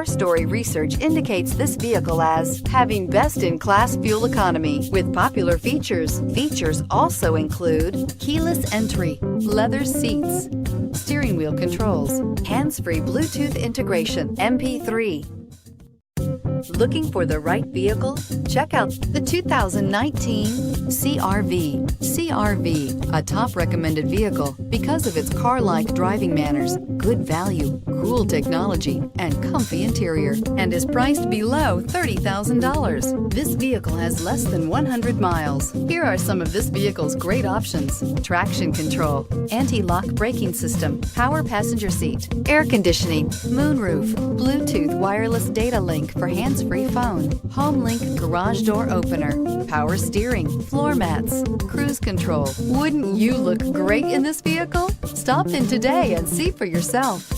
Story research indicates this vehicle as having best-in-class fuel economy with popular features. Features also include keyless entry, leather seats, steering wheel controls, hands-free Bluetooth integration, MP3. Looking for the right vehicle? Check out the 2019 CR-V. CR-V, a top recommended vehicle because of its car-like driving manners, good value, cool technology, and comfy interior, and is priced below $30,000. This vehicle has less than 100 miles. Here are some of this vehicle's great options: traction control, anti-lock braking system, power passenger seat, air conditioning, moonroof, Bluetooth wireless data link for hands-free phone, home link garage door opener, power steering, floor mats, cruise control. Wouldn't you look great in this vehicle? Stop in today and see for yourself.